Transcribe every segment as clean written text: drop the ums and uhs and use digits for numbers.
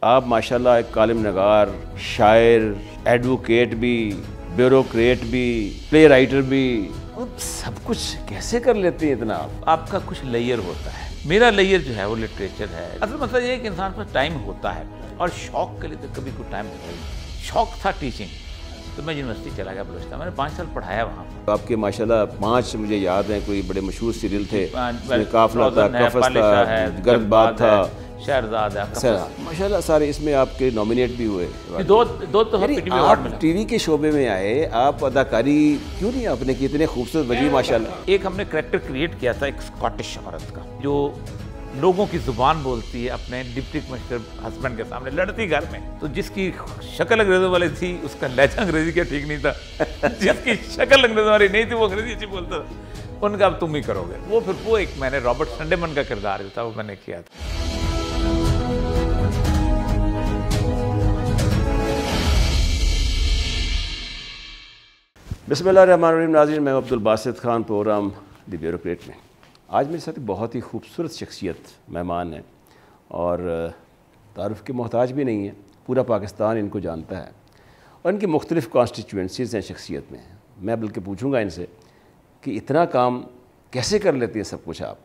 آپ ماشاءاللہ ایک کالم نگار، شاعر، ایڈوکیٹ بھی، بیوروکریٹ بھی، پلے رائٹر بھی، سب کچھ کیسے کر لیتے ہیں اتنا؟ آپ کا کچھ لیئر ہوتا ہے، میرا لیئر جو ہے وہ لٹریچر ہے۔ اصل مسئلہ یہ ہے کہ انسان پر ٹائم ہوتا ہے، اور شوق کے لیے تو کبھی کوئی ٹائم نہیں۔ شوق تھا ٹیچنگ، تو میں یونیورسٹی چلا گیا بلوچستان، میں نے 5 سال پڑھایا وہاں پر۔ آپ کے ماشاءاللہ 5 مجھے یاد ہیں، کوئی بڑے مشہور سیریل تھے، اس میں قافلہ تھا، قفس تھا، گرد باد تھا، شہرزاد ہے، ماشاءاللہ سارے اس میں آپ کے نامینیٹ بھی ہوئے۔ دو تو پی ٹی وی ایوارڈ ملا۔ ٹی وی کے شعبے میں آئے، آپ اداکاری کیوں نہیں آپ نے کی؟ اتنے خوبصورت وجہ ماشاءاللہ۔ ایک ہم نے کریکٹر کریٹ کیا تھا، ایک اسکاٹش عورت کا، جو لوگوں کی زبان بولتی ہے اپنے ڈپٹی کمشنر ہسبینڈ کے سامنے، لڑتی گھر میں، تو جس کی شکل انگریزوں والی تھی اس کا لہجہ انگریزی کا ٹھیک نہیں تھا، جس کی شکل انگریزوں والی نہیں تھی وہ انگریزی اچھی بولتا تھا، ان کا اب تم ہی کرو گے۔ وہ ایک میں نے رابرٹ سنڈے-من کا کردار جو تھا وہ میں نے کیا تھا۔ بسم اللہ الرحمن الرحیم۔ ناظرین، میں عبدالباسط خان، پروگرام دی بیوروکریٹ میں۔ آج میرے ساتھ بہت ہی خوبصورت شخصیت مہمان ہیں، اور تعارف کے محتاج بھی نہیں ہے، پورا پاکستان ان کو جانتا ہے، اور ان کی مختلف کانسٹیچوئنسیز ہیں شخصیت میں۔ میں بلکہ پوچھوں گا ان سے کہ اتنا کام کیسے کر لیتے ہیں سب کچھ آپ؟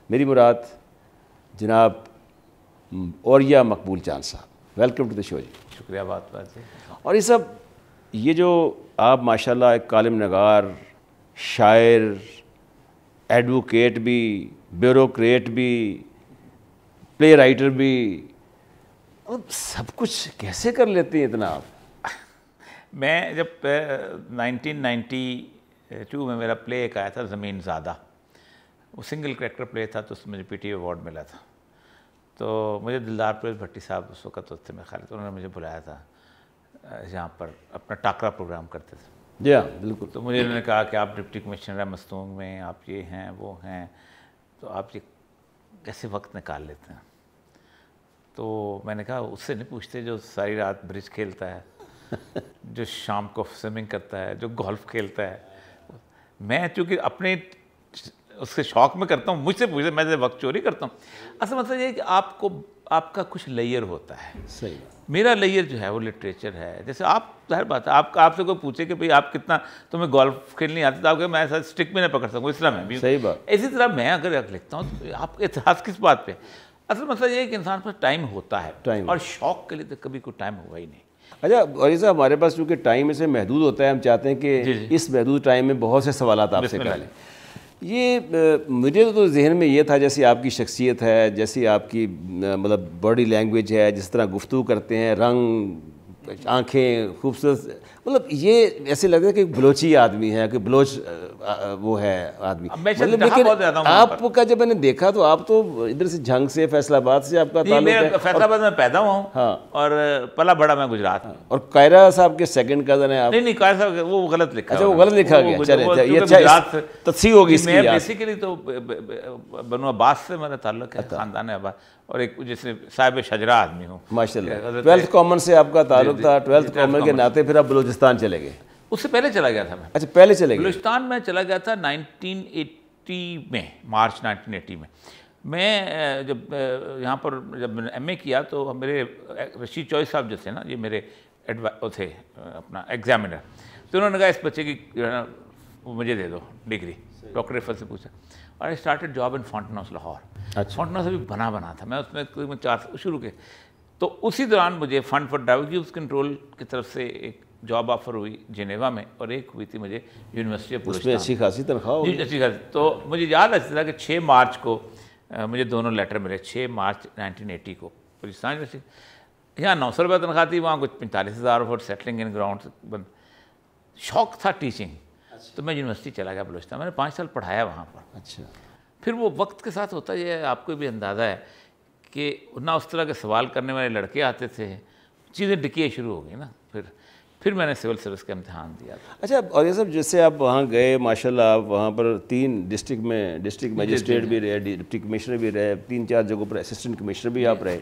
میری مراد جناب اوریہ مقبول چاند صاحب، ویلکم ٹو دی شو جی۔ شکریہ بات جی۔ اور یہ جو آپ ماشاءاللہ ایک کالم نگار، شاعر، ایڈوکیٹ بھی، بیوروکریٹ بھی، پلے رائٹر بھی، سب کچھ کیسے کر لیتے ہیں اتنا آپ؟ میں جب 1992 میں میرا پلے ایک آیا تھا زمین زادہ، وہ سنگل کریکٹر پلے تھا، تو اس میں مجھے پی ٹی وی ایوارڈ ملا تھا۔ تو مجھے دلدار پرویز بھٹی صاحب اس وقت تھے میرے خیال، تو انہوں نے مجھے بلایا تھا یہاں پر، اپنا ٹاکرا پروگرام کرتے تھے۔ جی ہاں بالکل۔ تو مجھے انہوں نے کہا کہ آپ ڈپٹی کمشنر ہیں مستونگ میں، آپ یہ ہیں وہ ہیں، تو آپ یہ کیسے وقت نکال لیتے ہیں؟ تو میں نے کہا اس سے نہیں پوچھتے جو ساری رات برج کھیلتا ہے، جو شام کو سوئمنگ کرتا ہے، جو گولف کھیلتا ہے۔ میں چونکہ اپنے اس کے شوق میں کرتا ہوں، مجھ سے پوچھتے، میں وقت چوری کرتا ہوں۔ اصل مسئلہ یہ ہے کہ آپ کا کچھ لیئر ہوتا ہے۔ صحیح۔ میرا لیئر جو ہے وہ لٹریچر ہے۔ جیسے آپ ظاہر بات ہے، آپ سے کوئی پوچھے کہ بھئی آپ کتنا تمہیں گولف کھیلنی آتی، تو آپ کہ میں ایسا اسٹک بھی نہیں پکڑ سکوں، اس طرح میں بھی۔ صحیح بات۔ اسی طرح میں اگر لکھتا ہوں تو آپ اعتراض کس بات پہ؟ اصل مسئلہ یہ ہے کہ انسان پر ٹائم ہوتا ہے، اور شوق کے لیے تو کبھی کوئی ٹائم ہوگا ہی نہیں۔ اچھا اوریہ صاحب، ہمارے پاس چونکہ ٹائم اسے محدود ہوتا ہے، ہم چاہتے ہیں کہ اس محدود ٹائم میں بہت سے سوالات آپ سے کر لیں۔ یہ مجھے تو ذہن میں یہ تھا، جیسی آپ کی شخصیت ہے، جیسی آپ کی مطلب باڈی لینگویج ہے، جس طرح گفتگو کرتے ہیں، رنگ، آنکھیں خوبصورت، مطلب یہ ایسے لگتا ہے کہ بلوچی آدمی ہے، کہ بلوچ وہ ہے آدمی۔ مطلب لیکن آپ کا جب میں نے دیکھا تو آپ تو ادھر سے جھنگ سے، فیصل آباد سے آپ کا تعلق ہے۔ فیصل آباد میں پیدا ہوا ہوں، اور پلا بڑا میں گجرات میں۔ اور قائرہ صاحب کے سیکنڈ کزن ہیں آپ؟ نہیں، قائرہ صاحب وہ غلط لکھا۔ اچھا وہ غلط لکھا گیا، چلے یہ اچھا تصحیح ہوگی اس کی۔ میں بیسیکلی تو بنو عباس سے میرا تعلق ہے، خاندان عباس، اور ایک جیسے صاحب شجرہ آدمی ہوں ماشاءاللہ۔ 12th کامن سے آپ کا تعلق تھا، 12th کامن کے ناطے پھر آپ بلوچستان چلے گئے؟ اس سے پہلے چلا گیا تھا میں۔ اچھا پہلے چلے گئے؟ بلوچستان میں چلا گیا تھا 1980 میں، مارچ 1980 میں۔ میں جب یہاں پر جب میں نے ایم اے کیا تو میرے رشید چوہی صاحب جو تھے نا، یہ میرے وہ تھے اپنا ایگزامینر، تو انہوں نے کہا اس بچے کی مجھے دے دو ڈگری، ڈاکٹر رفعت سے پوچھا، اور I started job in fountain house Lahore. Fountain house ابھی بنا تھا، میں اس میں تقریباً 4 شروع کے، تو اسی دوران مجھے fund for drug use control کی طرف سے ایک جاب آفر ہوئی جنیوا میں، اور ایک ہوئی تھی مجھے یونیورسٹی آف بلوچستان۔ اس میں اچھی خاصی تنخواہ ہوگی؟ جی اچھی خاصی۔ تو مجھے یاد ہے کہ 6 مارچ کو مجھے دونوں لیٹر ملے، 6 مارچ 1980 کو بلوچستان یونیورسٹی۔ یہاں 900 روپے تنخواہ تھی، وہاں کچھ 45,000 فار سیٹلنگ ان گراؤنڈ۔ شوق تھا ٹیچنگ، تو میں یونیورسٹی چلا گیا بلوچستان، میں نے 5 سال پڑھایا وہاں پر۔ اچھا۔ پھر وہ وقت کے ساتھ ہوتا یہ ہے، آپ کو بھی اندازہ ہے کہ نہ اس طرح کے سوال کرنے والے لڑکے آتے تھے، چیزیں ڈکیے شروع ہو گئی نا۔ پھر میں نے سول سروس کا امتحان دیا تھا۔ اچھا اوریہ صاحب، جیسے آپ وہاں گئے ماشاءاللہ، آپ وہاں پر 3 ڈسٹرکٹ میں ڈسٹرکٹ مجسٹریٹ بھی رہے، ڈپٹی کمشنر بھی رہے، 3-4 جگہوں پر اسسٹنٹ کمشنر بھی آپ رہے۔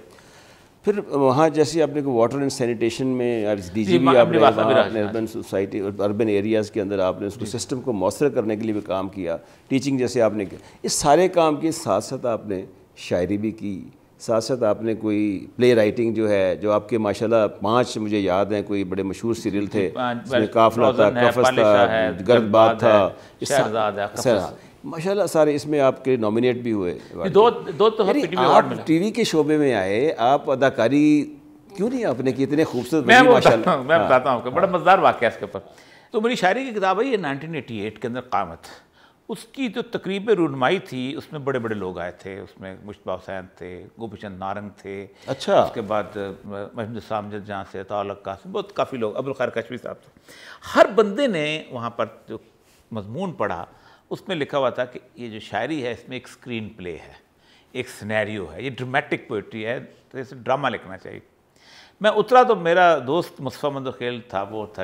پھر وہاں جیسے آپ نے واٹر اینڈ سینیٹیشن میں ڈی جی بھی آپ رہے، اربن سوسائٹی اور اربن ایریاز کے اندر آپ نے اس کو سسٹم کو مؤثر کرنے کے لیے بھی کام کیا، ٹیچنگ جیسے آپ نے کیا۔ اس سارے کام کے ساتھ ساتھ آپ نے شاعری بھی کی، ساتھ ساتھ آپ نے کوئی پلے رائٹنگ جو ہے، جو آپ کے ماشاءاللہ 5 مجھے یاد ہیں، کوئی بڑے مشہور سیریل تھے، اس میں قافلہ تھا، قفس تھا، گرد باد تھا، ماشاءاللہ سارے اس میں آپ کے نامینیٹ بھی ہوئے. دو تو آپ ٹی وی کے شعبے میں آئے، آپ اداکاری کیوں نہیں آپ نے کی؟ اتنے خوبصورت. میں بتاتا ہوں کہ بڑا مزدار واقعہ اس کے اوپر. تو میری شاعری کی کتاب ہے یہ 1988 کے اندر قامت. اس کی جو تقریب رونمائی تھی اس میں بڑے بڑے لوگ آئے تھے. اس میں مشتبہ حسین تھے، گوپی چند نارنگ تھے. اچھا. اس کے بعد محمد سامجد جہاں سے تعلق قاسم، بہت کافی لوگ، ابوالخیر کشمی صاحب تھے. ہر بندے نے وہاں پر جو مضمون پڑھا اس میں لکھا ہوا تھا کہ یہ جو شاعری ہے اس میں ایک اسکرین پلے ہے، ایک سینیریو ہے، یہ ڈرامیٹک پوئٹری ہے، تو اسے ڈرامہ لکھنا چاہیے. میں اترا تو میرا دوست مصطفیٰ مندوخیل تھا، وہ تھا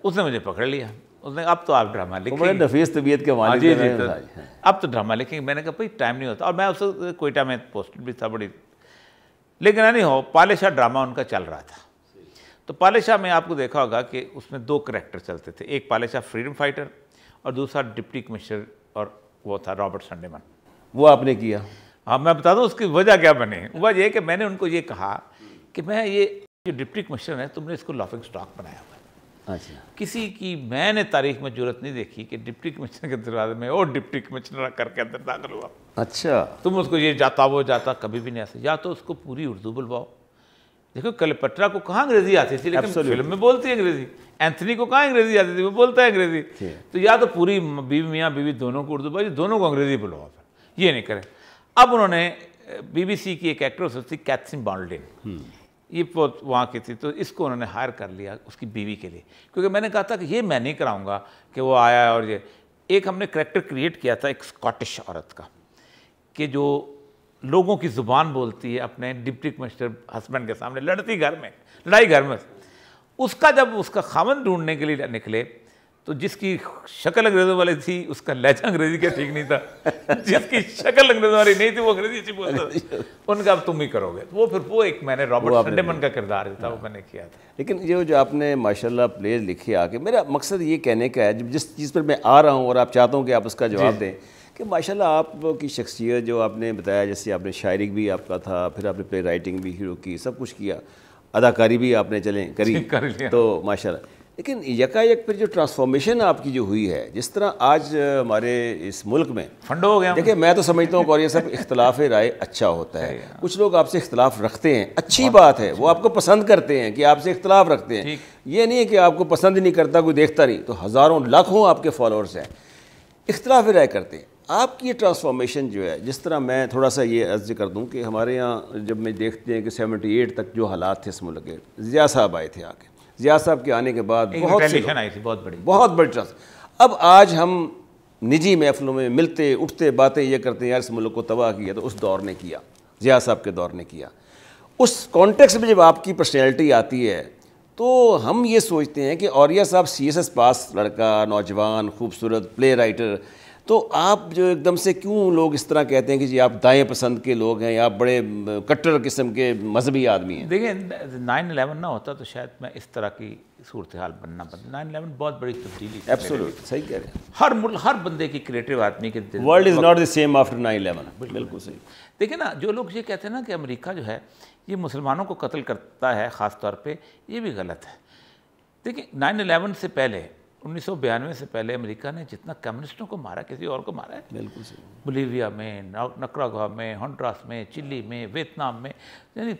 اس نے مجھے پکڑ لیا. اس نے اب تو آپ ڈرامہ لکھیں. بڑے نفیس طبیعت کے والد ہیں. اب تو ڈرامہ لکھیں گے. میں نے کہا بھائی ٹائم نہیں ہوتا. اور میں اس وقت کوئٹہ میں پوسٹڈ بھی تھا بڑی، لیکن نہیں ہو پالے شاہ ڈرامہ ان کا چل رہا تھا. تو پالے شاہ میں آپ کو دیکھا ہوگا کہ اس میں 2 کریکٹر چلتے تھے. ایک پالے شاہ فریڈم فائٹر اور دوسرا ڈپٹی کمشنر، اور وہ تھا رابرٹ سنڈیمن. وہ آپ نے کیا؟ ہاں میں بتا دوں اس کی وجہ کیا بنی. وجہ یہ کہ میں نے ان کو یہ کہا کہ میں یہ جو ڈپٹی کمشنر ہے تم نے اس کو لافنگ اسٹاک بنایا ہوا ہے. اچھا. کسی کی میں نے تاریخ میں جرت نہیں دیکھی کہ ڈپٹی کمشنر کے دروازے میں اور ڈپٹی کمشنر کر کے اندر داخل ہوا. اچھا. تم اس کو یہ جاتا وہ جاتا کبھی بھی نہیں آ سکتا. یا تو اس کو پوری اردو بلواؤ. دیکھو کلیوپٹرا کو کہاں انگریزی آتی تھی لیکن فلم میں بولتی ہے انگریزی. اینتھنی کو کہاں انگریزی آتی تھی، وہ بولتا ہے انگریزی. تو یا تو پوری بیوی میاں بیوی دونوں کو اردو بھائی، دونوں کو انگریزی بلواؤ. یہ نہیں کرے. اب انہوں نے BBC کی ایک ایکٹریس تھی کیتھرین بالڈن، یہ وہاں کی تھی، تو اس کو انہوں نے ہائر کر لیا اس کی بیوی کے لیے. کیونکہ میں نے کہا تھا کہ یہ میں نہیں کراؤں گا کہ وہ آیا اور یہ. ایک ہم نے کریکٹر کریٹ کیا تھا ایک اسکاٹش عورت کا، کہ جو لوگوں کی زبان بولتی ہے اپنے ڈپٹی کمشنر ہسبینڈ کے سامنے، لڑتی گھر میں، لڑائی گھر میں. اس کا جب اس کا خاوند ڈھونڈنے کے لیے نکلے تو جس کی شکل انگریزوں والی تھی اس کا لہجہ انگریزی کا ٹھیک نہیں تھا، جس کی شکل انگریزوں والی نہیں تھی وہ انگریزی اچھی بولتا تھا. ان کا اب تم ہی کرو گے. وہ پھر وہ ایک میں نے رابرٹ سنڈیمن کا کردار تھا وہ میں نے کیا تھا. لیکن یہ جو آپ نے ماشاءاللہ پلیز لکھے آگے، میرا مقصد یہ کہنے کا ہے جس چیز پر میں آ رہا ہوں اور آپ چاہتا ہوں کہ آپ اس کا جواب دیں، کہ ماشاءاللہ آپ کی شخصیت جو آپ نے بتایا، جیسے آپ نے شاعری بھی آپ کا تھا، پھر آپ نے پلے رائٹنگ بھی شروع کی، سب کچھ کیا، اداکاری بھی آپ نے کری تو ماشاءاللہ. لیکن یکایک پھر جو ٹرانسفارمیشن آپ کی جو ہوئی ہے، جس طرح آج ہمارے اس ملک میں فنڈو ہو گیا. دیکھیں میں تو سمجھتا ہوں کہ اور یہ سب اختلاف رائے اچھا ہوتا ہے. کچھ لوگ آپ سے اختلاف رکھتے ہیں، اچھی بات ہے، وہ آپ کو پسند کرتے ہیں کہ آپ سے اختلاف رکھتے ہیں. یہ نہیں ہے کہ آپ کو پسند نہیں کرتا، کوئی دیکھتا نہیں، تو ہزاروں لاکھوں آپ کے فالوورز ہیں، اختلاف رائے کرتے ہیں. آپ کی یہ ٹرانسفارمیشن جو ہے، جس طرح میں تھوڑا سا یہ عرض کر دوں کہ ہمارے یہاں جب میں دیکھتے ہیں کہ 78 تک جو حالات تھے اس ملک کے، ضیاء صاحب آئے تھے آگے. ضیاء صاحب کے آنے کے بعد بہت بڑی ٹرانس. اب آج ہم نجی محفلوں میں ملتے اٹھتے باتیں یہ کرتے ہیں یار اس ملک کو تباہ کیا، تو اس دور نے کیا، ضیاء صاحب کے دور نے کیا. اس کانٹیکس میں جب آپ کی پرسنالٹی آتی ہے تو ہم یہ سوچتے ہیں کہ اوریہ صاحب CSS پاس لڑکا، نوجوان، خوبصورت، پلے رائٹر، تو آپ جو ایک دم سے کیوں لوگ اس طرح کہتے ہیں کہ جی آپ دائیں پسند کے لوگ ہیں یا آپ بڑے کٹر قسم کے مذہبی آدمی ہیں؟ دیکھیں 9/11 نہ ہوتا تو شاید میں اس طرح کی صورتحال بننا پڑتا. 9/11 بہت بڑی تبدیلی تھی. ایبسولوٹ صحیح کہہ رہے ہیں. ہر بندے کی کریٹو آدمی کے دل. World is not the same after 9/11. بالکل صحیح. دیکھیں نا جو لوگ یہ کہتے ہیں نا کہ امریکہ جو ہے یہ مسلمانوں کو قتل کرتا ہے خاص طور پہ، یہ بھی غلط ہے. دیکھیں 9/11 سے پہلے 1992 سے پہلے امریکہ نے جتنا کمیونسٹوں کو مارا کسی اور کو مارا ہے. بالکل صحیح. بولیویا میں، نکراگوا میں، ہونڈراس میں، چلی میں، ویتنام میں، یعنی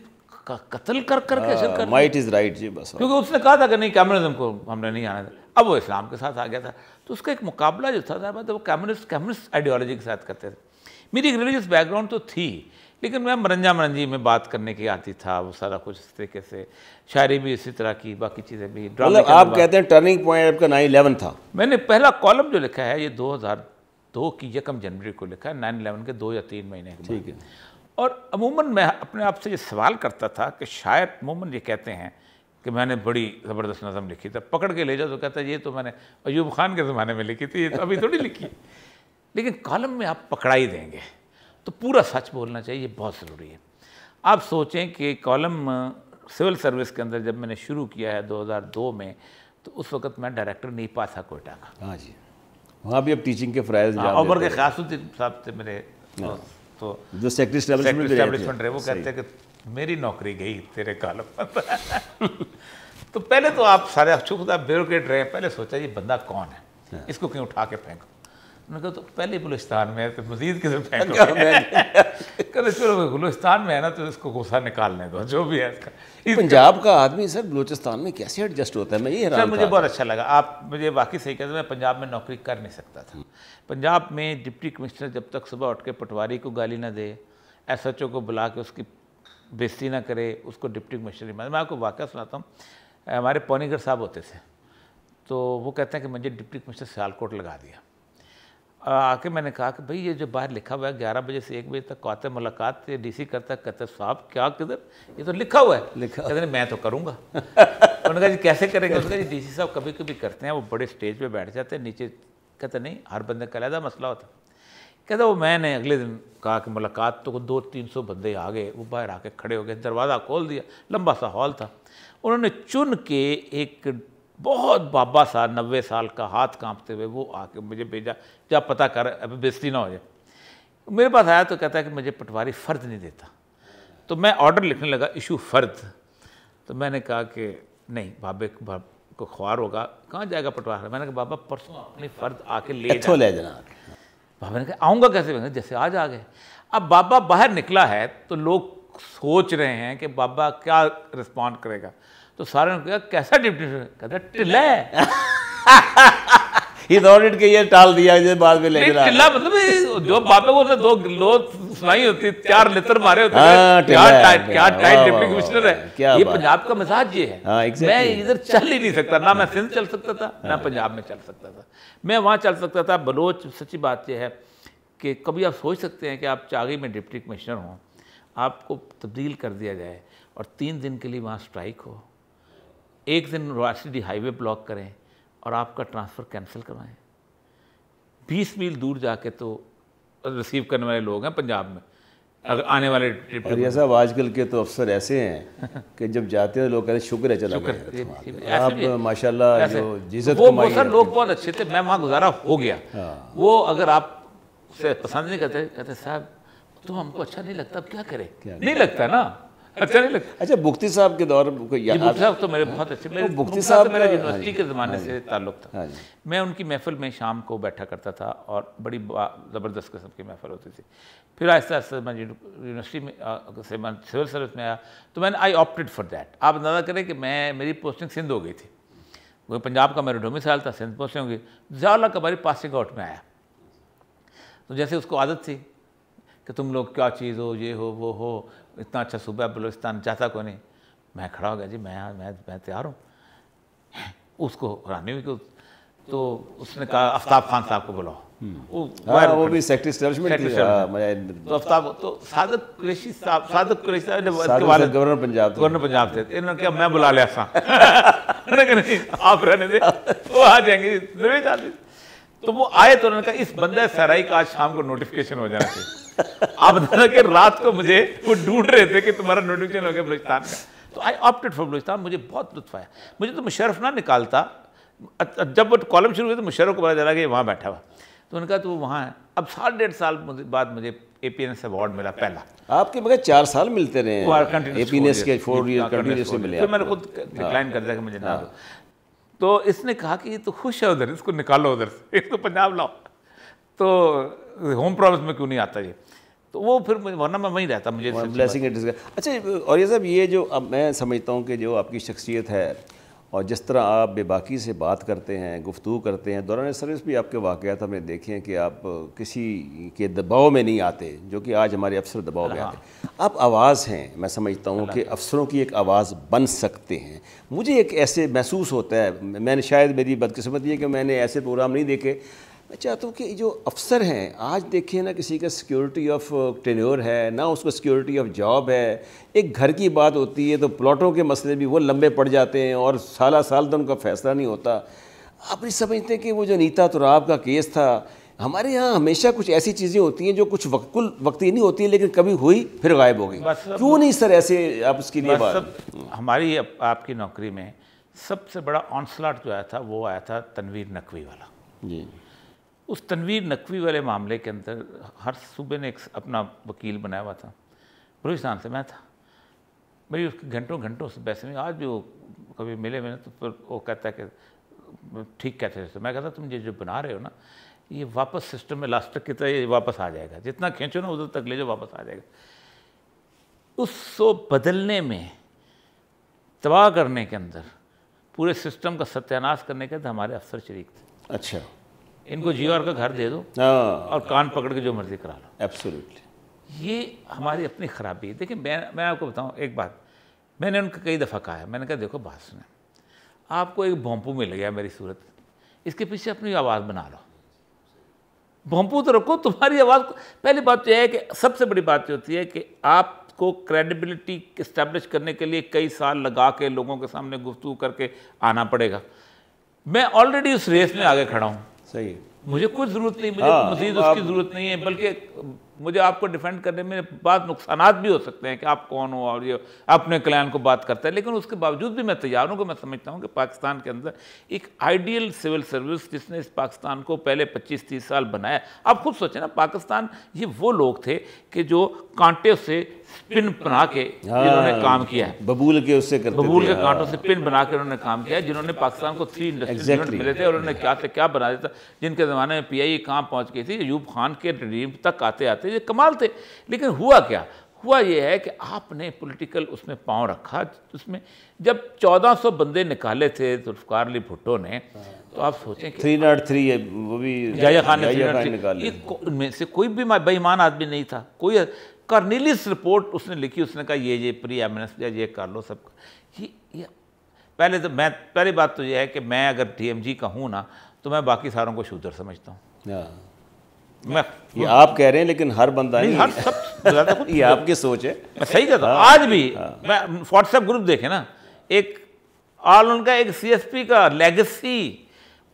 قتل کر کے اشر کر. مائٹ از رائٹ جی بس. کیونکہ اس نے کہا تھا کہ نہیں کمیونزم کو ہم نے نہیں آنا تھا. اب وہ اسلام کے ساتھ آ گیا تھا تو اس کا ایک مقابلہ جو تھا وہ کمیونسٹ آئیڈیالوجی کے ساتھ کرتے تھے. میری ایک ریلیجیس بیک گراؤنڈ تو تھی لیکن میں مرنجی میں بات کرنے کی آتی تھا، وہ سارا کچھ اس طریقے سے، شاعری بھی اسی طرح کی، باقی چیزیں بھی. آپ کہتے ہیں ٹرننگ پوائنٹ آپ کا 9/11 تھا. میں نے پہلا کالم جو لکھا ہے یہ 2002 کی 1 جنوری کو لکھا ہے، 9/11 کے 2 یا 3 مہینے کے بعد. ٹھیک ہے. اور عموماً میں اپنے آپ سے یہ سوال کرتا تھا کہ شاعر عموماً یہ کہتے ہیں کہ میں نے بڑی زبردست نظم لکھی تھی، پکڑ کے لے جاؤ تو کہتا ہے یہ تو میں نے ایوب خان کے زمانے میں لکھی تھی، یہ تو ابھی تھوڑی لکھی. لیکن کالم میں آپ پکڑا ہی دیں گے تو پورا سچ بولنا چاہیے، یہ بہت ضروری ہے. آپ سوچیں کہ کالم سول سروس کے اندر جب میں نے شروع کیا ہے 2002 میں، تو اس وقت میں ڈائریکٹر نہیں پا تھا کوئٹہ کا. ہاں جی، وہاں بھی اب ٹیچنگ کے فرائض. عمر کے قیاس الدین صاحب تھے میرے تو جو سیکٹری اسٹیبلشمنٹ رہے وہ کہتے ہیں کہ میری نوکری گئی تیرے کالم پر. تو پہلے تو آپ سارے خدا بیوروکریٹ رہے, پہلے سوچا یہ بندہ کون ہے, اس کو کیوں اٹھا کے پھینکو. انہوں نے کہا تو پہلے بلوچستان میں ہے تو مزید کسی پھینکو. کہتے چلو بلوچستان میں ہے نا تو اس کو غصہ نکالنے دو جو بھی ہے اس کا. پنجاب کا آدمی سر بلوچستان میں کیسے ایڈجسٹ ہوتا ہے, میں یہ سر مجھے بہت اچھا لگا. آپ مجھے واقعی صحیح کہتے ہیں, میں پنجاب میں نوکری کر نہیں سکتا تھا. پنجاب میں ڈپٹی کمشنر جب تک صبح اٹھ کے پٹواری کو گالی نہ دے, ایس ایچ او کو بلا کے اس کی بےزتی نہ کرے, اس کو ڈپٹی کمشنر. میں آپ کو واقعہ سناتا ہوں. ہمارے پونیگر صاحب ہوتے تھے, تو وہ کہتے ہیں کہ مجھے ڈپٹی کمشنر سیالکوٹ لگا دیا. آ کے میں نے کہا کہ بھئی یہ جو باہر لکھا ہوا ہے 11 بجے سے 1 بجے تک قوت ملاقات ڈی سی کرتا ہے. کہتے صاحب کیا کدھر, یہ تو لکھا ہوا ہے. کہتے ہیں میں تو کروں گا. انہوں نے کہا جی کیسے کریں گے. انہوں نے کہا جی ڈی سی صاحب کبھی کبھی کرتے ہیں, وہ بڑے اسٹیج پہ بیٹھ جاتے ہیں نیچے. کہتے نہیں, ہر بندے کا علیحدہ مسئلہ ہوتا. کہتا وہ میں نے اگلے دن کہا کہ ملاقات تو 200-300 بندے آ گئے, وہ باہر آ کے کھڑے ہو گئے, دروازہ کھول دیا, لمبا سا ہال تھا. انہوں نے چن کے ایک بہت بابا سا 90 سال کا, ہاتھ کانپتے ہوئے, وہ آ کے مجھے بھیجا, جا پتہ کر ابھی بےزتی نہ ہو جائے. میرے پاس آیا تو کہتا ہے کہ مجھے پٹواری فرد نہیں دیتا. تو میں آرڈر لکھنے لگا ایشو فرد. تو میں نے کہا کہ نہیں, بابے کو خوار ہوگا, کہاں جائے گا پٹواری. میں نے کہا بابا پرسوں اپنی فرد آ کے لے جا. بابا نے کہا آؤں گا کیسے, جیسے آج آ گئے. اب بابا باہر نکلا ہے تو لوگ سوچ رہے ہیں کہ بابا کیا رسپونڈ کرے گا. تو سارے نے کہا کیسا ڈپٹی, کہتا ٹلا ہے. یہ کہ یہ ٹال دیا جو بعد میں لے گیا. ٹلا مطلب جو بابے کو دو لو سنائی ہوتی, 4 لتر مارے ہوتے ہیں, کیا ٹائٹ ڈپٹی کمشنر ہے. یہ پنجاب کا مزاج یہ ہے. میں ادھر چل ہی نہیں سکتا, نہ میں سندھ چل سکتا تھا نہ پنجاب میں چل سکتا تھا. میں وہاں چل سکتا تھا. بلوچ سچی بات یہ ہے کہ کبھی آپ سوچ سکتے ہیں کہ آپ چاغی میں ڈپٹی کمشنر ہوں, آپ کو تبدیل کر دیا جائے اور 3 دن کے لیے وہاں سٹرائک ہو, 1 دن راشٹری ہائی وے بلاک کریں اور آپ کا ٹرانسفر کینسل کروائیں. 20 میل دور جا کے تو ریسیو کرنے والے لوگ ہیں پنجاب میں, اگر آنے والے. اور یہ صاحب آج کل کے تو افسر ایسے ہیں کہ جب جاتے ہیں لوگ کہتے ہیں شکر ہے چلا گیا. آپ ماشاء اللہ جو جزت وہ سر لوگ بہت اچھے تھے. میں وہاں گزارا ہو گیا. وہ اگر آپ سے پسند نہیں کرتے, کہتے صاحب تو ہم کو اچھا نہیں لگتا, اب کیا کریں. نہیں لگتا نا, اچھا نہیں لگتا. اچھا بختی صاحب کے دور بختی صاحب تو میرے بہت اچھے, بختی صاحب میرا یونیورسٹی کے زمانے سے تعلق تھا. میں ان کی محفل میں شام کو بیٹھا کرتا تھا اور بڑی زبردست قسم کی محفل ہوتی تھی. پھر آہستہ آہستہ میں یونیورسٹی میں سے سول سروس میں آیا تو میں نے آئی آپٹڈ فار دیٹ. آپ اندازہ کریں کہ میری پوسٹنگ سندھ ہو گئی تھی. وہ پنجاب کا میرا ڈومیسائل تھا, سندھ پوسٹنگ ہو گئی. ضیاء اللہ کا ہماری پاسنگ آؤٹ میں آیا. تو جیسے اس کو عادت تھی کہ تم لوگ کیا چیز ہو, یہ ہو وہ ہو, اتنا اچھا صوبہ بلوچستان چاہتا کوئی نہیں. میں کھڑا ہو گیا, جی میں تیار ہوں. اس کو حیرانی ہوئی کہ تو اس نے کہا آفتاب خان صاحب کو بلاؤ. وہ بھی سیکٹری اسٹیبلشمنٹ تھی. تو آفتاب تو صادق قریشی صاحب گورنر پنجاب تھے. انہوں نے کہا میں بلا لیا تھا. آپ رہنے دیں, وہ آ جائیں گے. تو وہ آئے تو انہوں نے کہا اس بندہ سرائی کا آج شام کو نوٹیفیکیشن ہو جانا چاہیے. آپ بتانا کہ رات کو مجھے وہ ڈھونڈ رہے تھے کہ تمہارا نوٹیفیکیشن ہو گیا بلوچستان کا. تو آئی آپٹڈ فار بلوچستان. مجھے بہت لطف آیا. مجھے تو مشرف نہ نکالتا. جب وہ کالم شروع ہوئی تو مشرف کو پتا چلا کہ وہاں بیٹھا ہوا. تو انہوں نے کہا تو وہ وہاں ہے. اب 1.5 سال بعد مجھے اے پی این ایس ایوارڈ ملا پہلا. آپ کے مگر 4 سال ملتے رہے ہیں اے پی این ایس کے 4 ایئر کنٹینیوسلی ملے. پھر میں نے خود ڈکلائن کر دیا کہ مجھے نہ دو. تو اس نے کہا کہ یہ تو خوش ہے ادھر, اس کو نکالو ادھر سے, اس کو پنجاب لاؤ. تو ہوم پروونس میں کیوں نہیں آتا یہ. تو وہ پھر ورنہ میں وہیں رہتا. مجھے اچھا. اور یہ صاحب یہ جو اب میں سمجھتا ہوں کہ جو آپ کی شخصیت ہے اور جس طرح آپ بے باکی سے بات کرتے ہیں, گفتگو کرتے ہیں, دوران سروس بھی آپ کے واقعات ہم نے دیکھے ہیں کہ آپ کسی کے دباؤ میں نہیں آتے, جو کہ آج ہمارے افسر دباؤ میں آتے ہیں. آپ آواز ہیں, میں سمجھتا ہوں کہ افسروں کی ایک آواز بن سکتے ہیں. مجھے ایک ایسے محسوس ہوتا ہے, میں نے شاید میری بدقسمتی ہے کہ میں نے ایسے پروگرام نہیں دیکھے. میں چاہتا ہوں کہ جو افسر ہیں آج دیکھیں نا, کسی کا سیکیورٹی آف ٹینیور ہے, نہ اس کو سیکیورٹی آف جاب ہے. ایک گھر کی بات ہوتی ہے تو پلاٹوں کے مسئلے بھی وہ لمبے پڑ جاتے ہیں اور سالہ سال تو ان کا فیصلہ نہیں ہوتا. آپ نہیں سمجھتے کہ وہ جو نیتا تراب کا کیس تھا, ہمارے یہاں ہمیشہ کچھ ایسی چیزیں ہوتی ہیں جو کچھ وقتی نہیں ہوتی ہیں لیکن کبھی ہوئی پھر غائب ہو گئی. کیوں نہیں سر ایسے آپ اس کے لیے بات. ہماری آپ کی نوکری میں سب سے بڑا آنسلاٹ جو آیا تھا وہ آیا تھا تنویر نقوی والا. جی. اس تنویر نقوی والے معاملے کے اندر ہر صوبے نے ایک اپنا وکیل بنایا ہوا تھا. بلوچستان سے میں تھا, میری اس کے گھنٹوں گھنٹوں سے بحث میں. آج بھی وہ کبھی ملے میں نے تو پھر وہ کہتا ہے کہ ٹھیک کہتے ہیں. میں کہتا تم یہ جو بنا رہے ہو نا, یہ واپس سسٹم میں لاسٹک کی طرح یہ واپس آ جائے گا, جتنا کھینچو نا ادھر تک لے جاؤ واپس آ جائے گا. اس کو بدلنے میں, تباہ کرنے کے اندر, پورے سسٹم کا ستیاناش کرنے کے اندر ہمارے افسر شریک تھے. اچھا, ان کو جیو آر کا گھر دے دو اور کان پکڑ کے جو مرضی کرا لو. ایبسولوٹلی. یہ ہماری اپنی خرابی ہے. دیکھیں میں آپ کو بتاؤں ایک بات, میں نے ان کو کئی دفعہ کہا ہے, میں نے کہا دیکھو بات سنیں, آپ کو ایک بھونپو مل گیا میری صورت, اس کے پیچھے اپنی آواز بنا لو. بھونپو تو رکھو, تمہاری آواز کو. پہلی بات تو یہ ہے کہ سب سے بڑی بات یہ ہوتی ہے کہ آپ کو کریڈیبلٹی اسٹیبلش کرنے کے لیے کئی سال لگا کے لوگوں کے سامنے گفتگو کر کے آنا پڑے گا. میں آلریڈی اس ریس میں آگے کھڑا ہوں. صحیح, مجھے کچھ ضرورت نہیں, مجھے مزید اس کی ضرورت نہیں ہے, بلکہ مجھے آپ کو ڈیفینڈ کرنے میں بعض نقصانات بھی ہو سکتے ہیں کہ آپ کون ہو اور یہ اپنے کلائنٹ کو بات کرتا ہے. لیکن اس کے باوجود بھی میں تیار ہوں کہ میں سمجھتا ہوں کہ پاکستان کے اندر ایک آئیڈیل سول سروس جس نے اس پاکستان کو پہلے 25-30 سال بنایا. آپ خود سوچیں نا, پاکستان یہ وہ لوگ تھے کہ جو کانٹے سے پن بنا کے جنہوں نے کام کیا ہے, ببول کے اس سے کرتے تھے, ببول کے کانٹوں سے پن بنا کے انہوں نے کام کیا ہے, جنہوں نے پاکستان کو 3 انڈسٹریل یونٹ ملے تھے اور انہوں نے کیا سے کیا بنا دیا تھا, جن کے زمانے میں پی آئی کہاں پہنچ گئی تھی. ایوب خان کے ریجیم تک آتے آتے یہ کمال تھے. لیکن ہوا کیا ہوا, یہ ہے کہ آپ نے پولیٹیکل اس میں پاؤں رکھا. اس میں جب 1400 بندے نکالے تھے ذوالفقار علی بھٹو نے, تو آپ سوچیں کہ 303 وہ بھی یحییٰ خان نے نکالے, ان میں سے کوئی بھی بے ایمان آدمی نہیں تھا. کوئی کارنیلیس رپورٹ اس نے لکھی, اس نے کہا یہ پری ایمنس یہ کر لو سب. یہ پہلے تو میں پہلی بات تو یہ ہے کہ میں اگر ٹی ایم جی کا ہوں نا, تو میں باقی ساروں کو شودر سمجھتا ہوں. میں یہ آپ کہہ رہے ہیں, لیکن ہر بندہ نہیں, ہر سب یہ آپ کی سوچ ہے. میں صحیح کہتا ہوں. آج بھی میں واٹس ایپ گروپ دیکھیں نا, ایک ان کا ایک سی ایس پی کا لیگسی,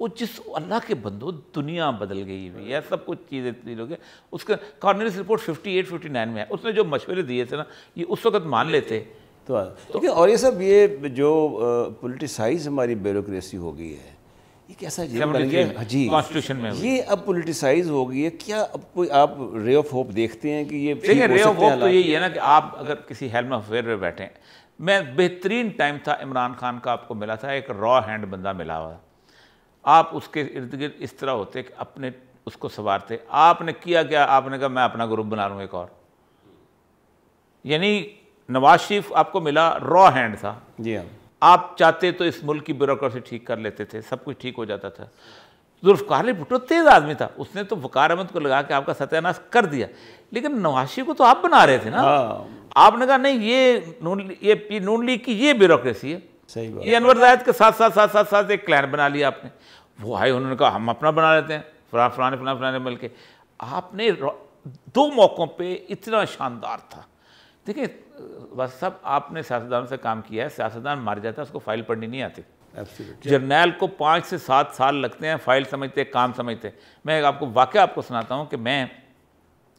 وہ جس اللہ کے بندو دنیا بدل گئی ہوئی ہے, سب کچھ چیزیں ہو گئی. اس کا کارنیلیس رپورٹ 58-59 میں ہے. اس نے جو مشورے دیے تھے نا, یہ اس وقت مان لیتے تو. اور یہ سب یہ جو پولیٹیسائز ہماری بیوروکریسی ہو گئی ہے, یہ کیسا بن گیا جی کانسٹیٹیوشن میں, یہ اب پولیٹیسائز ہو گئی ہے. کیا اب کوئی آپ رے آف ہوپ دیکھتے ہیں کہ یہ دیکھیں رے آف ہوپ تو یہی ہے نا کہ آپ اگر کسی ہیلم آف افیئر میں بیٹھیں, میں بہترین ٹائم تھا عمران خان کا آپ کو ملا تھا, ایک را ہینڈ بندہ ملا ہوا, آپ اس کے ارد گرد اس طرح ہوتے کہ اپنے اس کو سنوارتے. آپ نے کیا کیا, آپ نے کہا میں اپنا گروپ بنا لوں ایک اور. یعنی نواز شریف آپ کو ملا را ہینڈ تھا. جی ہاں, آپ چاہتے تو اس ملک کی بیوروکریسی ٹھیک کر لیتے تھے, سب کچھ ٹھیک ہو جاتا تھا. ذوالفقار علی بھٹو تیز آدمی تھا, اس نے تو وقار احمد کو لگا کے آپ کا ستیاناش کر دیا. لیکن نواز شریف کو تو آپ بنا رہے تھے نا. آپ نے کہا نہیں, یہ نون لیگ کی یہ بیوروکریسی ہے. یہ انور زاہد کے ساتھ ایک کلین بنا لیا آپ نے. وہ آئے, انہوں نے کہا ہم اپنا بنا لیتے ہیں, فلانے مل کے. آپ نے 2 موقعوں پہ اتنا شاندار تھا. دیکھیں بس سب آپ نے سیاستدانوں سے کام کیا ہے. سیاستدان مار جاتا ہے, اس کو فائل پڑھنی نہیں آتی. جرنیل کو 5 سے 7 سال لگتے ہیں فائل سمجھتے, کام سمجھتے. میں آپ کو واقعہ آپ کو سناتا ہوں کہ میں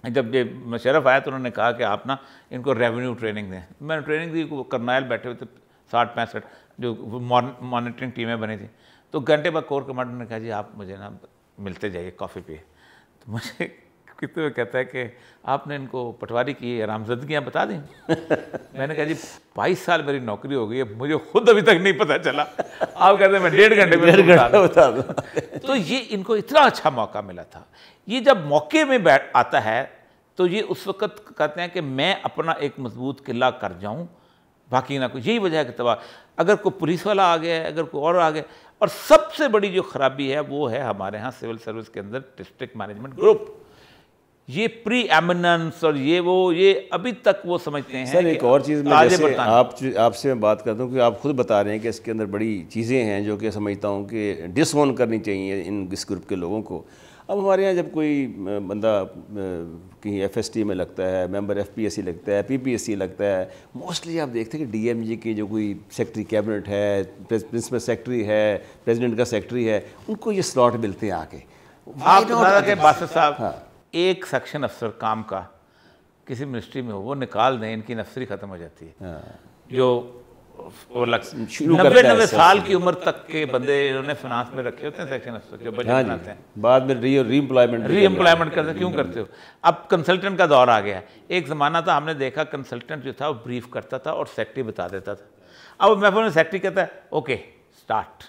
جب یہ مشرف آیا تو انہوں نے کہا کہ آپ نا ان کو ریونیو ٹریننگ دیں. میں نے ٹریننگ دی, کرنائل بیٹھے ہوئے تھے 60-65 جو مانیٹرنگ ٹیمیں بنی تھیں. تو گھنٹے بعد کور کمانڈر نے کہا جی آپ مجھے نا ملتے جائیے کافی پہ. تو مجھے کتنے میں کہتا ہے کہ آپ نے ان کو پٹواری کی حرامزادگیاں بتا دیں. میں نے کہا جی 22 سال میری نوکری ہو گئی ہے, مجھے خود ابھی تک نہیں پتہ چلا. آپ کہتے ہیں میں 1.5 گھنٹے میں بتا دوں. تو یہ ان کو اتنا اچھا موقع ملا تھا. یہ جب موقع میں آتا ہے تو یہ اس وقت کہتے ہیں کہ میں اپنا ایک مضبوط قلعہ کر جاؤں, باقی نہ کوئی. یہی وجہ ہے کہ تباہ, اگر کوئی پولیس والا آ گیا ہے, اگر کوئی اور آ گیا. اور سب سے بڑی جو خرابی ہے وہ ہے ہمارے ہاں سول سروس کے اندر ڈسٹرکٹ مینجمنٹ گروپ. یہ پری ایمننس اور یہ ابھی تک وہ سمجھتے ہیں. سر ایک اور چیز میں جیسے آپ سے میں بات کرتا ہوں کہ آپ خود بتا رہے ہیں کہ اس کے اندر بڑی چیزیں ہیں جو کہ سمجھتا ہوں کہ ڈس اون کرنی چاہیے اس گروپ کے لوگوں کو. اب ہمارے یہاں جب کوئی بندہ کہیں ایف ایس ٹی میں لگتا ہے, ممبر ایف پی ایس سی لگتا ہے, پی پی ایس سی لگتا ہے, موسٹلی آپ دیکھتے ہیں کہ ڈی ایم جی کی جو کوئی سیکٹری کیبنٹ ہے, پرنسپل سیکٹری ہے, پریزیڈنٹ کا سیکٹری ہے, ان کو یہ سلاٹ ملتے ہیں آ کے. آپ کہ باسط صاحب ایک سیکشن افسر کام کا کسی منسٹری میں ہو, وہ نکال دیں, ان کی نفسری ختم ہو جاتی ہے. جو 90 سال کی عمر تک کے بندے انہوں نے فنانس میں رکھے ہوتے ہیں سیکشن افسر جو بجٹ بناتے ہیں, بعد میں ری امپلائمنٹ کرتے ہیں. کیوں کرتے ہو؟ اب کنسلٹنٹ کا دور آ گیا ہے. ایک زمانہ تھا ہم نے دیکھا کنسلٹنٹ جو تھا وہ بریف کرتا تھا اور سیکٹری بتا دیتا تھا. اب محفل میں سیکٹری کہتا ہے اوکے اسٹارٹ,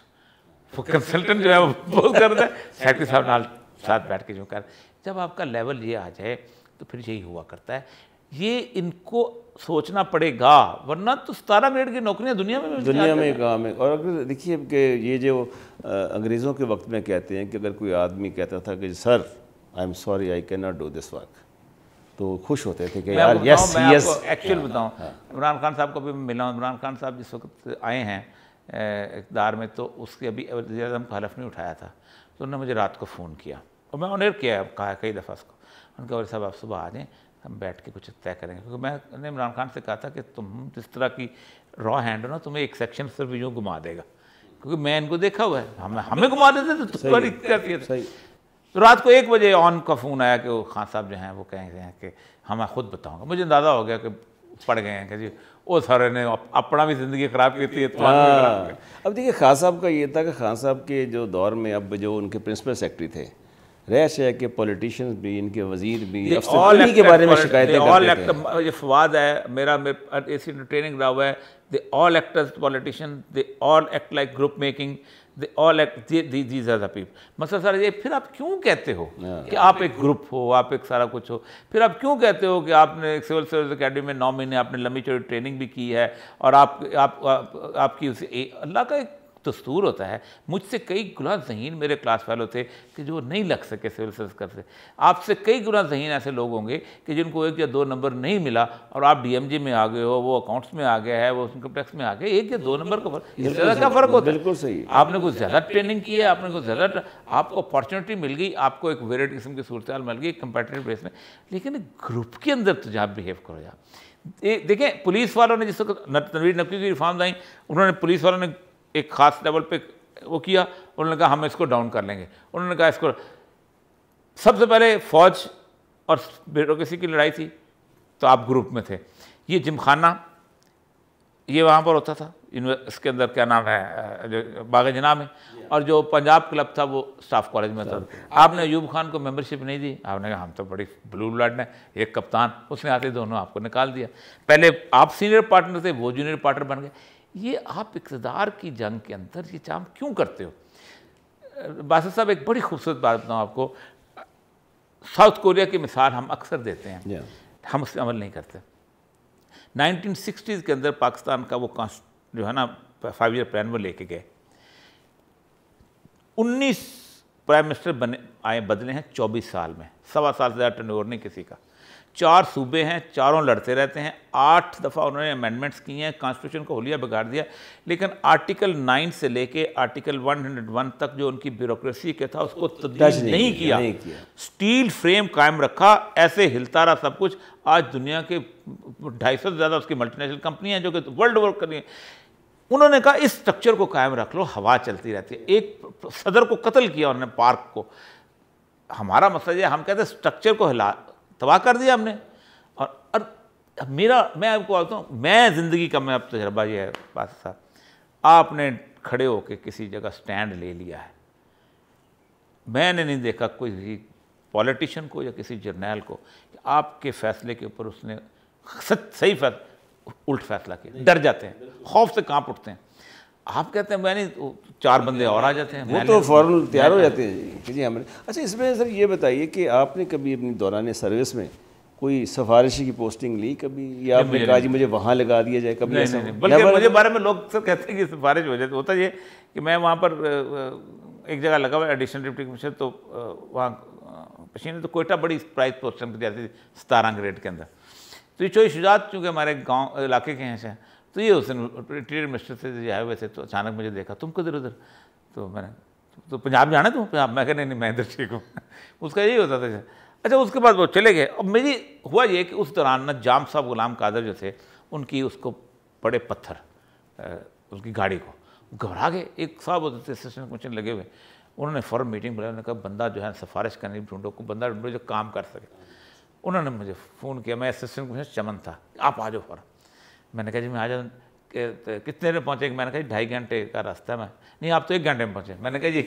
کنسلٹنٹ جو ہے وہ بول کرتا ہے سیکٹری صاحب ساتھ بیٹھ کے جو کر. جب آپ کا لیول یہ آ جائے تو پھر یہی ہوا کرتا ہے. یہ ان کو سوچنا پڑے گا, ورنہ تو 17 گریڈ کی نوکریاں دنیا میں کام ہے. اور اگر دیکھیے کہ یہ جو انگریزوں کے وقت میں کہتے ہیں کہ اگر کوئی آدمی کہتا تھا کہ sir I am sorry I can not do this work, تو خوش ہوتے تھے کہ یار یس یس. ایکچوئل بتاؤں, عمران خان صاحب کو بھی ملا ہوں. عمران خان صاحب جس وقت آئے ہیں اقتدار میں تو اس کے ابھی وزیر اعظم کا حلف نہیں اٹھایا تھا, تو انہوں نے مجھے رات کو فون کیا اور میں آنر کیا کہا کئی دفعہ اس کو. ان کا وزیر صاحب آپ صبح آ جائیں, ہم بیٹھ کے کچھ طے کریں گے. کیونکہ میں نے عمران خان سے کہا تھا کہ تم جس طرح کی را ہینڈ ہو نا, تمہیں ایک سیکشن صرف یوں گھما دے گا, کیونکہ میں ان کو دیکھا ہوا ہے, ہمیں گھما دیتے تو تمہاری کیفیت. تو رات کو 1 بجے آن کا فون آیا کہ وہ خان صاحب جو ہیں وہ کہیں گے کہ ہم خود بتاؤں گا. مجھے اندازہ ہو گیا کہ پڑ گئے ہیں کہ جی وہ سارے نے اپنا بھی زندگی خراب کی تھی. اب دیکھیے خان صاحب کا یہ تھا کہ خان صاحب کے جو دور میں اب جو ان کے پرنسپل سیکرٹری تھے, رہش ہے کہ پولیٹیشینز بھی, ان کے وزیر بھی افسر کے بارے میں شکایتیں کرتے تھے. یہ فواد ہے میرا ایسی ٹریننگ رہا ہوا ہے, they all act as politician, they all act like group making, they all act these are the people. مسئلہ سارا یہ, پھر آپ کیوں کہتے ہو کہ آپ ایک گروپ ہو, آپ ایک سارا کچھ ہو؟ پھر آپ کیوں کہتے ہو کہ آپ نے ایک سول سروس اکیڈمی میں 9 مہینے آپ نے لمبی چوڑی ٹریننگ بھی کی ہے, اور آپ کی اسے اللہ کا ایک دستور ہوتا ہے. مجھ سے کئی گنا ذہین میرے کلاس فیلو تھے کہ جو نہیں لگ سکے سول سروس کرتے. آپ سے کئی گنا ذہین ایسے لوگ ہوں گے کہ جن کو 1 یا 2 نمبر نہیں ملا اور آپ ڈی ایم جی میں آ گئے ہو, وہ اکاؤنٹس میں آ گیا ہے, وہ انکم ٹیکس میں آ گئے. 1 یا 2 نمبر کا فرق, اس طرح کا فرق ہوتا ہے. بالکل صحیح. آپ نے کچھ زیادہ ٹریننگ کی ہے, آپ نے کچھ زیادہ, آپ کو اپارچونیٹی مل گئی, آپ کو ایک ویریڈ قسم کی صورتحال مل گئی کمپیٹیٹو بیس میں, لیکن گروپ کے اندر تو جہاں بہیو کرو جا. دیکھیں پولیس والوں نے جس وقت تنویر نقوی کی ریفارمز آئیں, انہوں نے پولیس والوں نے ایک خاص لیول پہ وہ کیا, انہوں نے کہا ہم اس کو ڈاؤن کر لیں گے. انہوں نے کہا اس کو, سب سے پہلے فوج اور بیوروکریسی کی لڑائی تھی تو آپ گروپ میں تھے. یہ جم خانہ یہ وہاں پر ہوتا تھا, اس کے اندر کیا نام ہے جو باغ جناح میں, اور جو پنجاب کلب تھا وہ اسٹاف کالج میں تھا. آپ نے ایوب خان کو ممبرشپ نہیں دی, آپ نے کہا ہم تو بڑی بلو بلڈ ہیں, ایک کپتان, اس نے آتے دونوں آپ کو نکال دیا. پہلے آپ سینئر پارٹنر تھے, وہ جونیئر پارٹنر بن گئے. یہ آپ اقتدار کی جنگ کے اندر یہ کام کیوں کرتے ہو؟ باسط صاحب ایک بڑی خوبصورت بات بتاؤں آپ کو, ساؤتھ کوریا کی مثال ہم اکثر دیتے ہیں, ہم اس پہ عمل نہیں کرتے. 1960s کے اندر پاکستان کا وہ جو ہے نا 5 year پلان وہ لے کے گئے, 19 پرائم منسٹر آئے بدلے ہیں 24 سال میں, 1.25 سال سے زیادہ ٹرن اوور نہیں کسی کا. 4 صوبے ہیں, چاروں لڑتے رہتے ہیں. 8 دفعہ انہوں نے امینڈمنٹس کی ہیں, کانسٹیٹیوشن کو حلیہ بگاڑ دیا, لیکن آرٹیکل 9 سے لے کے آرٹیکل 101 تک جو ان کی بیوروکریسی کے تھا اس کو تبدیل نہیں کیا. سٹیل فریم قائم رکھا, ایسے ہلتا رہا سب کچھ. آج دنیا کے 250 سے زیادہ اس کی ملٹی نیشنل کمپنیاں ہیں جو کہ ورلڈ ورک کر رہی ہیں. انہوں نے کہا اس سٹرکچر کو قائم رکھ لو, ہوا چلتی رہتی ہے. ایک صدر کو قتل کیا انہوں نے, پارک کو. ہمارا مسئلہ یہ, ہم کہتے ہیں سٹرکچر کو تباہ کر دیا ہم نے. اور میں آپ کو بتاؤں, میں زندگی کا میں اب تجربہ یہ ہے بات صاحب, آپ نے کھڑے ہو کے کسی جگہ سٹینڈ لے لیا ہے, میں نے نہیں دیکھا کوئی پولیٹیشین کو یا کسی جرنیل کو کہ آپ کے فیصلے کے اوپر اس نے صحیح الٹ فیصلہ کیا. ڈر جاتے ہیں, خوف سے کانپ اٹھتے ہیں. آپ کہتے ہیں میں نہیں, 4 بندے اور آ جاتے ہیں, وہ تو فوراً تیار ہو جاتے ہیں جی ہم نے. اچھا اس میں سر یہ بتائیے کہ آپ نے کبھی اپنی دوران سروس میں کوئی سفارشی کی پوسٹنگ لی کبھی, یا آپ نے کہا جی مجھے وہاں لگا دیا جائے کبھی؟ ایسا بلکہ مجھے بارے میں لوگ سب کہتے ہیں کہ سفارش ہو جاتی. ہوتا یہ کہ میں وہاں پر ایک جگہ لگا ہوا ایڈیشنل ڈپٹی کمشنر, تو وہاں پشینے تو کوئٹہ بڑی پرائز پوسٹنگ پہ جاتی تھی 17 گریڈ کے اندر. تو یہ چوئی شجاعت چونکہ ہمارے گاؤں علاقے کے ہیں سے, تو یہ اس دن انٹیریئر منسٹر سے جو آئے ہوئے تھے, تو اچانک مجھے دیکھا تم کدھر ادھر, تو میں نے تو پنجاب جانا تم پنجاب, میں کہا نہیں میں ادھر ٹھیک ہوں. اس کا یہی ہوتا تھا. اچھا اس کے بعد وہ چلے گئے. اب میری ہوا یہ کہ اس دوران نا جام صاحب غلام قادر جو تھے, ان کی اس کو بڑے پتھر اس کی گاڑی کو, گھبرا گئے. ایک صاحب ہوتے تھے اسسٹنٹ کمشنر لگے ہوئے, انہوں نے فوراً میٹنگ بلایا, انہوں نے کہا بندہ جو ہے سفارش کرنے ڈھونڈو, کو بندہ ڈھونڈو جو کام کر سکے. انہوں نے مجھے فون کیا, میں اسسٹنٹ کمشنر چمن تھا, آپ آ جاؤ فوراً. میں نے کہا جی میں آ جاؤں. کہ کتنے میں پہنچے؟ میں نے کہا 2.5 گھنٹے کا راستہ ہے. نہیں آپ تو 1 گھنٹے میں پہنچے. میں نے کہا جی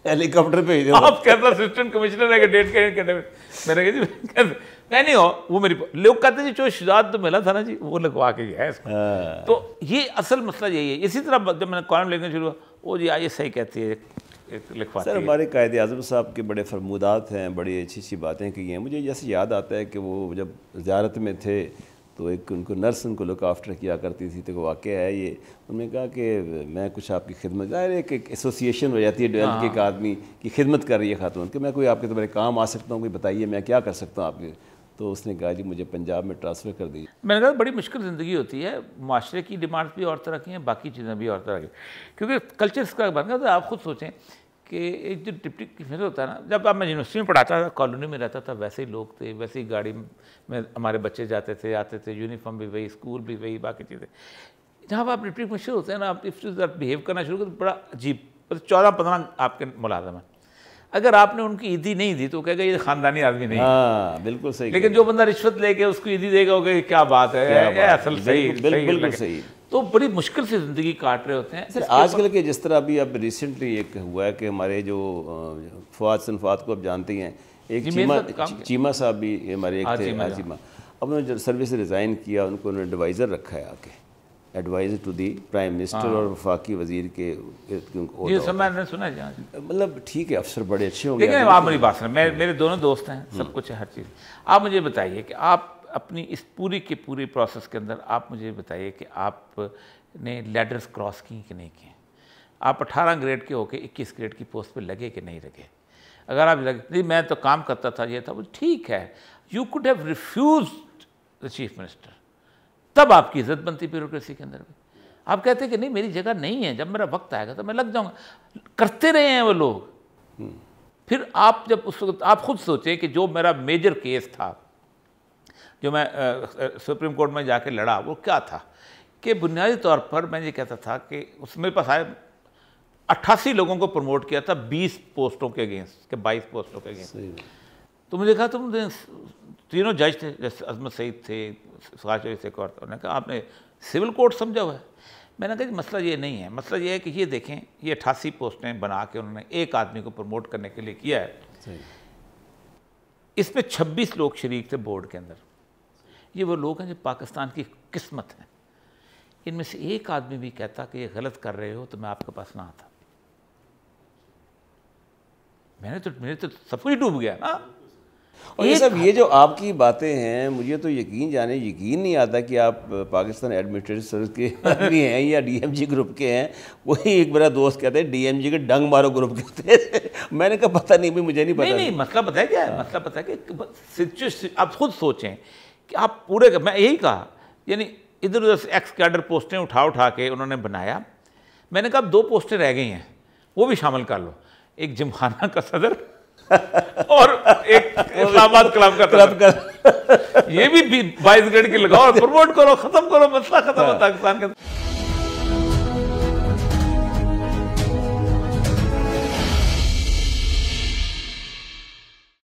ہیلی کاپٹر پہ آپ کہتا اسسٹنٹ کمشنر ہے کہ 1.5 گھنٹے میں. میں نے کہا جی میں نہیں ہو, وہ میری لوگ کہتے ہیں جی جو شجاعت تو ملا تھا نا جی وہ لگوا کے گیا ہے اس کو. تو یہ اصل مسئلہ یہی ہے. اسی طرح جب میں نے قرآن لکھنا شروع ہوا, وہ جی آئیے صحیح کہتی ہے لکھواتی ہے. سر ہمارے قائد اعظم صاحب کے بڑے فرمودات ہیں, بڑی اچھی اچھی باتیں کی ہیں. مجھے جیسے یاد آتا ہے کہ وہ جب زیارت میں تھے تو ایک ان کو نرس ان کو لک آفٹر کیا کرتی تھی, تو وہ واقعہ ہے یہ. انہوں نے کہا کہ میں کچھ آپ کی خدمت, ظاہر ایک ایسوسیشن ہو جاتی ہے ڈویلپ کے ایک آدمی کی خدمت کر رہی ہے خاتون, کہ میں کوئی آپ کے تمہارے کام آ سکتا ہوں, کوئی بتائیے میں کیا کر سکتا ہوں آپ کے. تو اس نے کہا جی مجھے پنجاب میں ٹرانسفر کر دیجیے. میں نے کہا بڑی مشکل زندگی ہوتی ہے, معاشرے کی ڈیمانڈ بھی اور طرح کی ہیں, باقی چیزیں بھی اور طرح کی, کیونکہ کلچر اس کا بن گیا. تو آپ خود سوچیں کہ ایک جو ڈپٹی کمشنر ہوتا ہے نا, جب آپ میں یونیورسٹی میں پڑھاتا تھا, کالونی میں رہتا تھا, ویسے ہی لوگ تھے, ویسے ہی گاڑی میں ہمارے بچے جاتے تھے آتے تھے, یونیفارم بھی وہی, اسکول بھی وہی, باقی چیزیں. جہاں آپ ڈپٹی کمشنر ہوتے ہیں نا, آپ اس سے بہیو کرنا شروع کرتے بڑا عجیب. 14-15 آپ کے ملازم ہیں, اگر آپ نے ان کی عیدی نہیں دی تو کہے گا یہ خاندانی آدمی نہیں. ہاں بالکل صحیح. لیکن جو بندہ رشوت لے کے اس کو عیدی دے گا وہ کہے کیا بات ہے, اصل صحیح, بالکل صحیح. تو بڑی مشکل سے زندگی کاٹ رہے ہوتے ہیں. سر آج کل کے جس طرح ابھی اب ریسنٹلی ایک ہوا ہے کہ ہمارے جو فواد سنفات کو اب جانتے ہیں, ایک چیمہ صاحب بھی ہمارے ایک تھے, چیمہ, اب انہوں نے جب سروس سے ریزائن کیا, ان کو انہوں نے ایڈوائزر رکھا ہے آ کے, advisor to the prime minister اور وفاقی وزیر کے. یہ سب میں نے سنا ہے, مطلب ٹھیک ہے افسر بڑے اچھے ہوں گے. لیکن آپ میری بات سنیں, میرے دونوں دوست ہیں, سب کچھ ہے, ہر چیز. آپ مجھے بتائیے کہ آپ اپنی اس پوری کی پوری پروسیس کے اندر آپ مجھے بتائیے کہ آپ نے لیڈرز کراس کی کہ نہیں کیے. آپ 18 گریڈ کے ہو کے 21 گریڈ کی پوسٹ پہ لگے کہ نہیں لگے. اگر آپ لگے نہیں میں تو کام کرتا تھا, یہ تھا, وہ ٹھیک ہے, you could have refused the chief minister, تب آپ کی عزت بنتی بیوروکریسی کے اندر بھی. آپ کہتے ہیں کہ نہیں میری جگہ نہیں ہے, جب میرا وقت آئے گا تو میں لگ جاؤں گا. کرتے رہے ہیں وہ لوگ. پھر آپ جب اس وقت آپ خود سوچیں کہ جو میرا میجر کیس تھا جو میں سپریم کورٹ میں جا کے لڑا, وہ کیا تھا کہ بنیادی طور پر میں یہ کہتا تھا کہ اس میرے پاس آئے 88 لوگوں کو پروموٹ کیا تھا 20 پوسٹوں کے اگینسٹ, کہ 22 پوسٹوں کے اگینسٹ. تو مجھے کہا تم تینوں جج تھے, جیسے عظمت سعید تھے, سراج چودھری سے, انہوں نے کہا آپ نے سول کوڈ سمجھا ہوا ہے. میں نے کہا کہ مسئلہ یہ نہیں ہے, مسئلہ یہ ہے کہ یہ دیکھیں یہ 88 پوسٹیں بنا کے انہوں نے ایک آدمی کو پروموٹ کرنے کے لیے کیا ہے. اس میں 26 لوگ شریک تھے بورڈ کے اندر. یہ وہ لوگ ہیں جو پاکستان کی قسمت ہیں. ان میں سے ایک آدمی بھی کہتا کہ یہ غلط کر رہے ہو تو میں آپ کے پاس نہ آتا. میرے تو سب کچھ ڈوب گیا نا. اور یہ سب یہ جو آپ کی باتیں ہیں, مجھے تو یقین نہیں آتا کہ آپ پاکستان ایڈمنسٹریٹو سروس کے بھی ہیں یا ڈی ایم جی گروپ کے ہیں. وہی ایک میرا دوست کہتے ہیں ڈی ایم جی کے ڈنگ مارو گروپ کے ہوتے ہیں. میں نے کہا پتہ نہیں بھی, مجھے نہیں پتا. نہیں مسئلہ پتہ ہے کیا ہے, مسئلہ پتہ ہے کہ آپ خود سوچیں کہ آپ پورے, میں یہی کہا, یعنی ادھر ادھر سے ایکس کیڈر پوسٹیں اٹھا کے انہوں نے بنایا. میں نے کہا اب 2 پوسٹیں رہ گئی ہیں, وہ بھی شامل کر لو, ایک جمخانہ کا صدر اور ایک اسلام آباد کلب کا صدر. یہ بھی 22 گریڈ کی لگاؤ اور پروموٹ کرو, ختم کرو, مسئلہ ختم ہوتا ہے پاکستان کا.